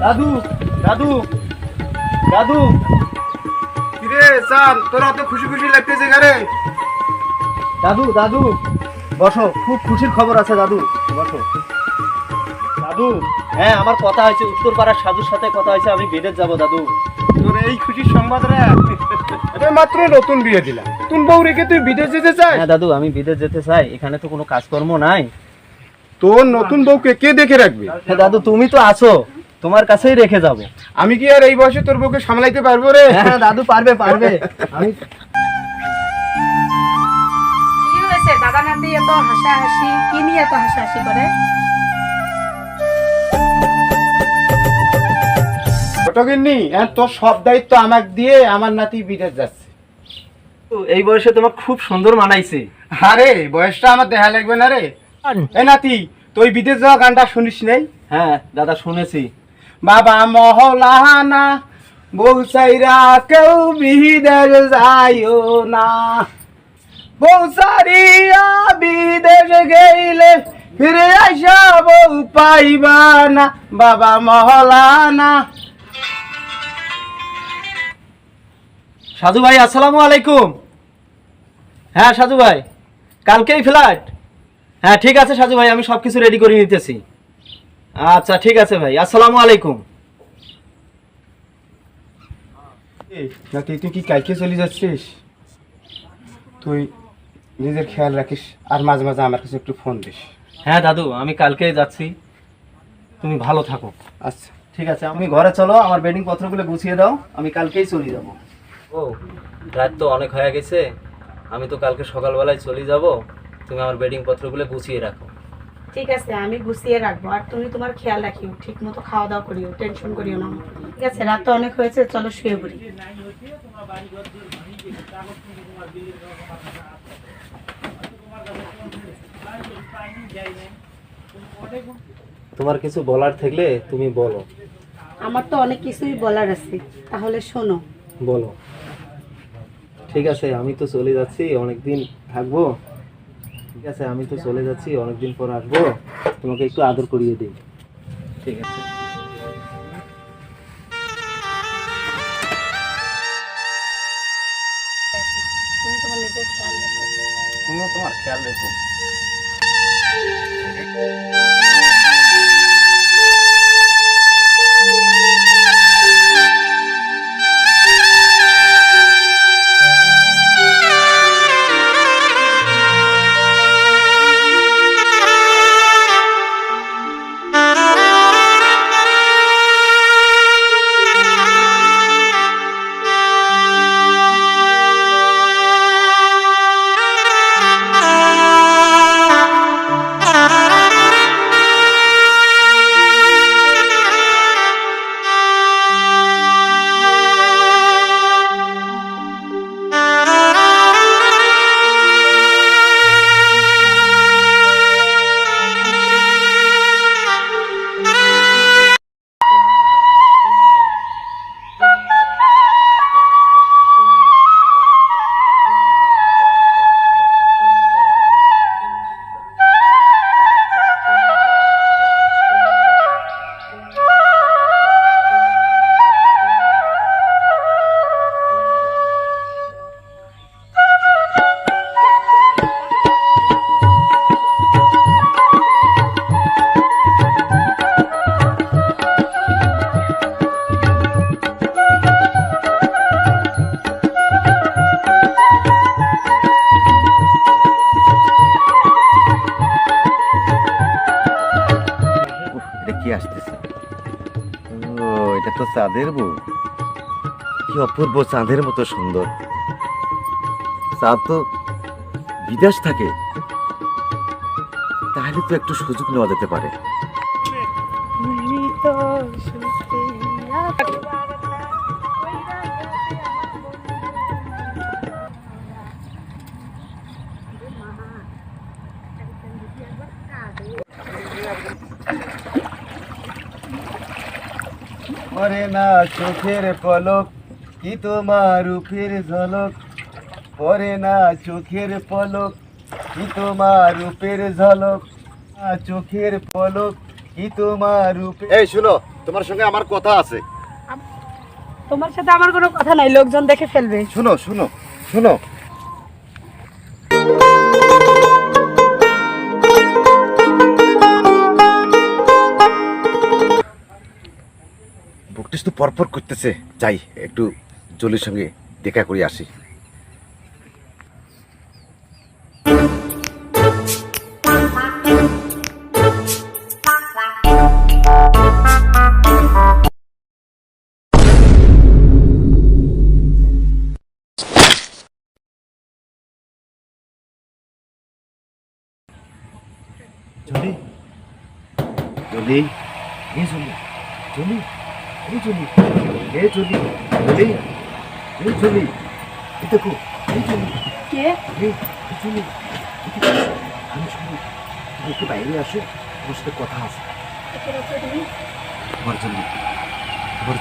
দাদু দাদু দাদু। কিরে স্যার, তোরা তো খুশি খুশি লাগতেছে ঘরে। দাদু দাদু বসো, খুব খুশির খবর আছে দাদু, বসো। দাদু, হ্যাঁ আমার কথা হয়েছে, উত্তরপাড়ার সাধুর সাথে কথা হয়েছে, আমি বিদেশ যাব দাদু। তোর এই খুশির সংবাদ রে, আরে মাত্র নতুন বিয়ে দিলাম, নতুন বউ রেখে তুই বিদেশ যেতে চাস? হ্যাঁ দাদু, আমি বিদেশ যেতে চাই, এখানে তো কোনো কাজকর্ম নাই। তোর নতুন বউকে কে দেখে রাখবে? হ্যাঁ দাদু, তুমি তো আছো, তোমার কাছেই রেখে যাব। আমি কি আর এই বয়সে তোর বউকে সামলাইতে পারবো রে? হ্যাঁ দাদু, পারবে পারবে। আমি কি হয়েছে দাদা নাতি এত হাসাহাসি? কি নিয়ে এত হাসাহাসি করে? ছোটগিন্নি, তোর সব দায়িত্ব আমাকে দিয়ে আমার নাতি বিদেশ যাচ্ছে। এই বয়সে তোমার খুব সুন্দর মানাইছে। আরে বয়সটা আমার দেখা লাগবে না রে। এ নাতি, তুই বিদেশ যাওয়া গানটা শুনিস নেই? হ্যাঁ দাদা, শুনেছি। বাবা মহলানা বউ চাইরা কেউ বিদেশ যাইও না, বউ সারিয়া বিদেশ গেলে ফিরে আসা বউ পাইবা না, বাবা মহলানা। সাধু ভাই, আসসালামু আলাইকুম। হ্যাঁ সাধু ভাই, কালকেই ফ্লাইট? হ্যাঁ ঠিক আছে সাধু ভাই, আমি সবকিছু রেডি করে নিতেছি। আচ্ছা ঠিক আছে ভাই, আসসালামু আলাইকুম। নাতি, তুই কি কালকে চলে যাচ্ছিস? তুই নিজের খেয়াল রাখিস, আর মাঝে মাঝে আমার কাছে একটু ফোন দিস। হ্যাঁ দাদু, আমি কালকেই যাচ্ছি, তুমি ভালো থাকো। আচ্ছা ঠিক আছে, আমি ঘরে চলো, আমার বেডিং পত্রগুলো গুছিয়ে দাও, আমি কালকেই চলে যাব। ও রাত তো অনেক হয়ে গেছে, আমি তো কালকে সকালবেলায় চলে যাব, তুমি আমার বেডিং পত্রগুলো গুছিয়ে রাখো। ঠিক আছে, আমি গুছিয়ে রাখবো, আর তুমি তোমার খেয়াল রাখিও, ঠিক মতো খাওয়া দাওয়া করিও, টেনশন করিও না। ঠিক আছে, রাত তো অনেক হয়েছে, চলো শুয়ে পড়ি। তোমার কিছু বলার থাকলে তুমি বলো। আমার তো অনেক কিছুই বলার আছে, তাহলে শোনো। বলো। ঠিক আছে, আমি তো চলে যাচ্ছি, অনেকদিন থাকবো। ঠিক আছে, আমি তো চলে যাচ্ছি, অনেকদিন পর আসবো, তোমাকে একটু আদর করিয়ে দিই। ঠিক আছে। তুমি তোমার নিজের খেয়াল রাখো। তুমিও তোমার খেয়াল রেখো। কি আসতেছে? ও, এটা তো চাঁদের বউ। কি অপূর্ব, চাঁদের মতো সুন্দর। চাঁদ তো বিদেশ থাকে, তাহলে তো একটু সুযোগ নেওয়া যেতে পারে। মরে না চোখের পলক, কি তোমার রূপের ঝলক, পরে না চোখের পলক, কি তোমার রূপের ঝলক, চোখের পলক, কি তোমার রূপে। এই শুনো, তোমার সঙ্গে আমার কথা আছে। তোমার সাথে আমার কোনো কথা নাই, লোকজন দেখে ফেলবে। শোনো শোনো শোনো, বুকটিস তো পরপর করতেছে, যাই একটু জলির সঙ্গে দেখা করে আসি। জলি জলি এ জলি জলি এ জলি এ জলি জলি এ জলি, এ দেখো এই জলি, কে? এই জলি, আমি শুনি তুমি একটু বাইরে আসো, তোমার সাথে কথা আছে। তোমার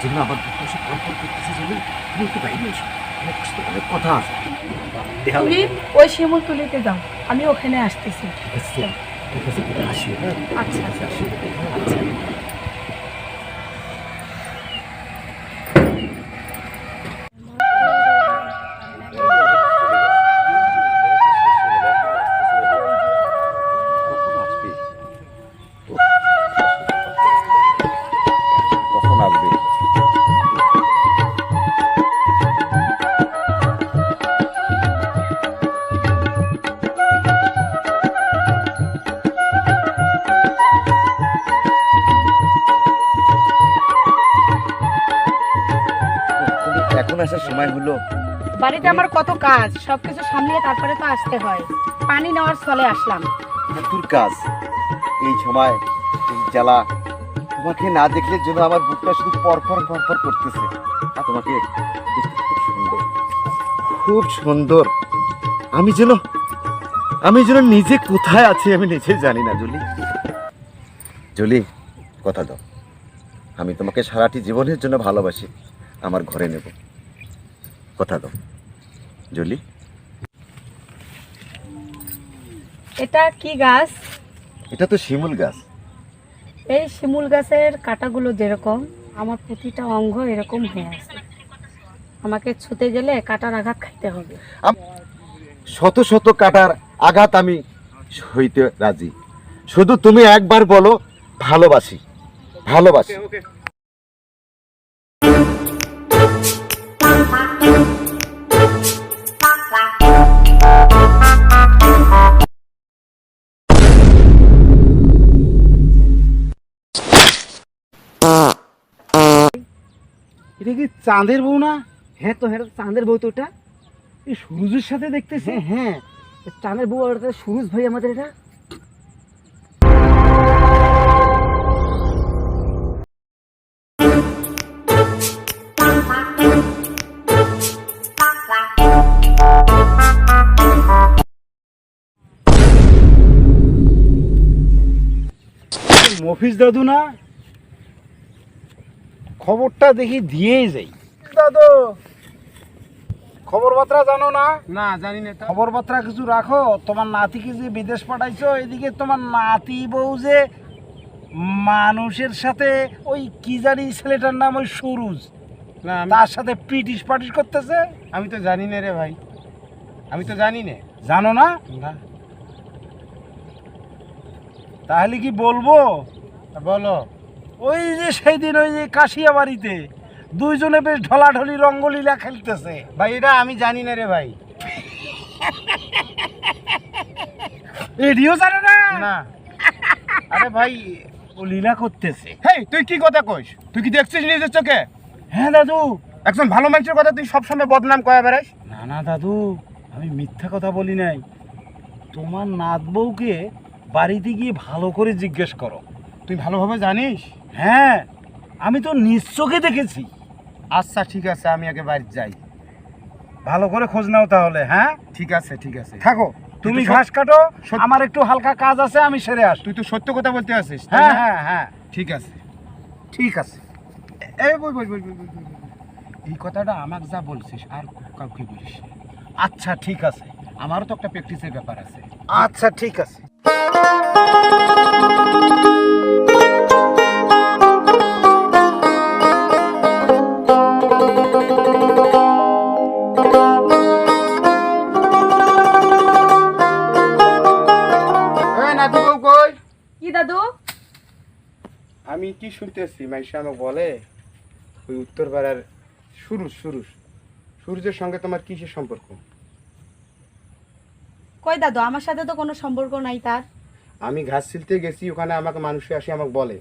জন্য আমার বুকটা সব পরপর করতেছে জলি, তুমি একটু বাইরে আসো, আমার সাথে অনেক কথা আছে। তুমি ওই শিমুল তুলিতে যাও, আমি ওখানে আসতেছি। আসি, হ্যাঁ আচ্ছা আচ্ছা আসি। আচ্ছা। কখন আসবে? এখন আসার সময় হলো। বাড়িতে আমার কত কাজ, সবকিছু সামলিয়ে তারপরে তো আসতে হয়। পানি নেওয়ার চলে আসলাম। তোর কাজ এই সময়, এই জ্বালা, তোমাকে না দেখলে জন্য আমার বুকটা শুধু পরপর পরপর করতেছে। আর তোমাকে দেখতে খুব সুন্দর, খুব সুন্দর। আমি যেন নিজে কোথায় আছি আমি নিজে জানি না। জলি জলি, কথা দাও, আমি তোমাকে সারাটি জীবনের জন্য ভালোবাসি, আমার ঘরে নেব, কথা দাও জলি। এটা কি গাছ? এটা তো শিমুল গাছ। এই শিমুল গাছের কাঁটাগুলো যেরকম, আমার প্রতিটা অঙ্গ এরকম হয়ে আছে। আমাকে ছুতে গেলে কাঁটার আঘাত খাইতে হবে। শত শত কাটার আঘাত আমি সইতে রাজি, শুধু তুমি একবার বলো ভালোবাসি, ভালোবাসি। এটা কি চাঁদের বউ না? হ্যাঁ তো, হ্যাঁ চাঁদের বউ তো। ওটা এই সুরজের সাথে দেখতেছে। হ্যাঁ চাঁদের বউ, আর সুরজ ভাই আমাদের এটা। মফিজ দাদু না? খবরটা দেখি দিয়েই যাই। দাদু খবর বার্তা জানো না? না জানি না। খবর বার্তা কিছু রাখো। তোমার নাতিকে যে বিদেশ পাঠাইছো, এদিকে তোমার নাতি বউ যে মানুষের সাথে ওই কি জানি ছেলেটার নাম ওই সুরুজ, না তার সাথে পিটিশ পাটিশ করতেছে। আমি তো জানি না রে ভাই, আমি তো জানি না। জানো না? তাহলে কি বলবো? বলো। ওই যে সেই দিন ওই যে কাশিয়া বাড়িতে দুইজনে বেশ ঢলাঢলি রঙ্গলীলা খেলতেছে। ভাই এটা আমি জানি না রে ভাই। রেডিও জানো না? না। আরে ভাই ও লীলা করতেছে। হেই তুই কি কথা কইস? তুই কি দেখছিস নিজের চোখে? হ্যাঁ দাদু। একজন ভালো মানুষের কথা তুই সবসময় বদনাম করে বেড়াস। না না দাদু, আমি মিথ্যা কথা বলি নাই। তোমার নাত বউকে বাড়িতে গিয়ে ভালো করে জিজ্ঞেস করো। তুই ভালোভাবে জানিস? হ্যাঁ আমি তো নিজ চোখে দেখেছি। আচ্ছা ঠিক আছে, আমি আগে বাড়ি যাই। ভালো করে খোঁজ নাও তাহলে। হ্যাঁ ঠিক আছে, ঠিক আছে, থাকো। তুমি ঘাস কাটো, আমার একটু হালকা কাজ আছে, আমি সেরে আস। তুই তো সত্য কথা বলতে আসিস। হ্যাঁ হ্যাঁ হ্যাঁ ঠিক আছে, ঠিক আছে। এই বই বই বই বই বই বই। এই কথাটা আমাকে যা বলছিস আর কাউকে বলিস। আচ্ছা ঠিক আছে, আমারও তো একটা প্র্যাকটিসের ব্যাপার আছে। আচ্ছা ঠিক আছে। দাদু? আমি কি শুনতেছি মাইশা আমাকে বলে ওই উত্তর পাড়ার সূর্যের সঙ্গে তোমার কিসের সম্পর্ক? কই দাদু, আমার সাথে তো কোনো সম্পর্ক নাই তার। আমি ঘাস ছিলতে গেছি, ওখানে আমাকে মানুষ আসে আমাকে বলে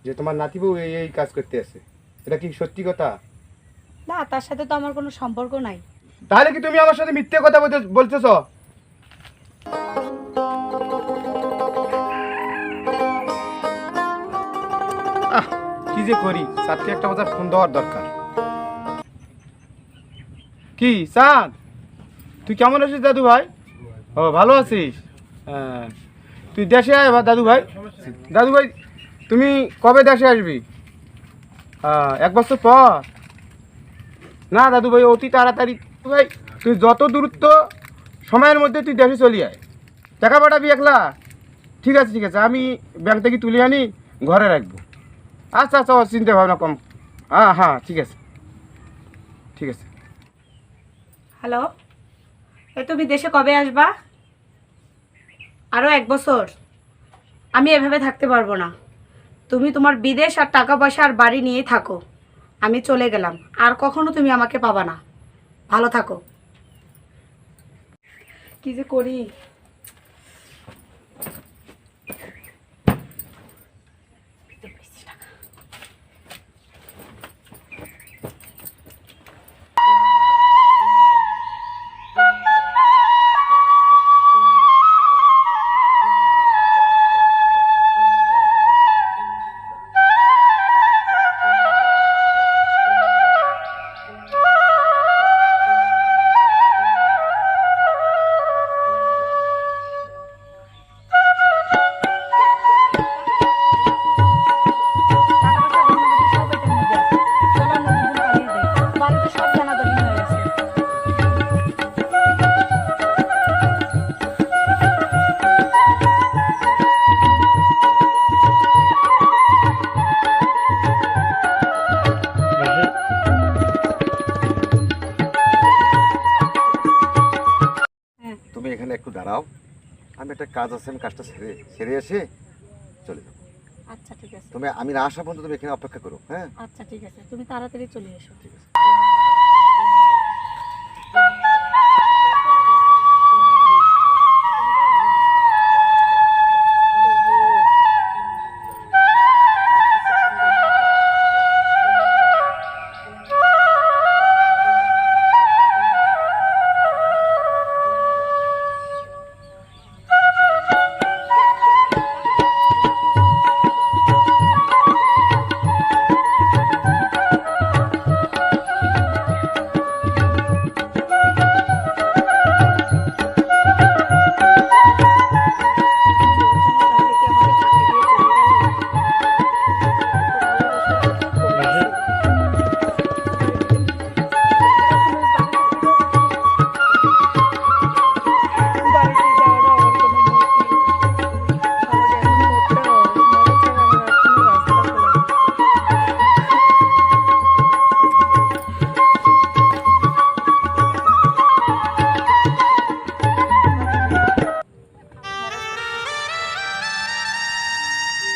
যে তোমার নাতিবউ এই এই কাজ করতে আছে। এটা কি সত্যি কথা? না, তার সাথে তো আমার কোনো সম্পর্ক নাই। তাহলে কি তুমি আমার সাথে মিথ্যে কথা বলতেছ? কি যে করি, সাতকে একটা কথা ফোন দেওয়ার দরকার। কি চাঁদ, তুই কেমন আছিস দাদু ভাই? ও ভালো আছিস? হ্যাঁ, তুই দেশে আয় দাদু ভাই। দাদু ভাই তুমি কবে দেশে আসবি? 1 বছর পর? না দাদু ভাই, অতি তাড়াতাড়ি ভাই, তুই যত দূরত্ব সময়ের মধ্যে তুই দেশে চলে আয়। টাকা পাঠাবি 1 লাখ? ঠিক আছে ঠিক আছে, আমি ব্যাংক থেকে তুলে আনি, ঘরে রাখবো। আচ্ছা আচ্ছা, চিন্তা ভাবনা কম। হ্যাঁ হ্যাঁ, ঠিক আছে ঠিক আছে। হ্যালো, তুমি দেশে কবে আসবা? আরও 1 বছর? আমি এভাবে থাকতে পারবো না। তুমি তোমার বিদেশ আর টাকা পয়সা আর বাড়ি নিয়েই থাকো। আমি চলে গেলাম, আর কখনো তুমি আমাকে পাবা না। ভালো থাকো। কি যে করি। তুমি এখানে একটু দাঁড়াও, আমি একটা কাজ আছে, আমি কাজটা সেরে এসে চলে যাবো। আচ্ছা ঠিক আছে। আমি না আসা পর্যন্ত তুমি এখানে অপেক্ষা করো। হ্যাঁ আচ্ছা ঠিক আছে, তুমি তাড়াতাড়ি চলে এসো। ঠিক আছে।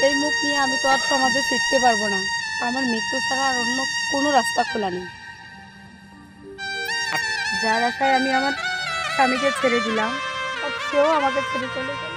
এই মুখ নিয়ে আমি তো আর সমাজে ফিরতে পারবো না। আমার মৃত্যু ছাড়া আর অন্য কোনো রাস্তা খোলা নেই। যার আশায় আমি আমার স্বামীকে ছেড়ে দিলাম, আর সেও আমাকে ছেড়ে চলে গেল।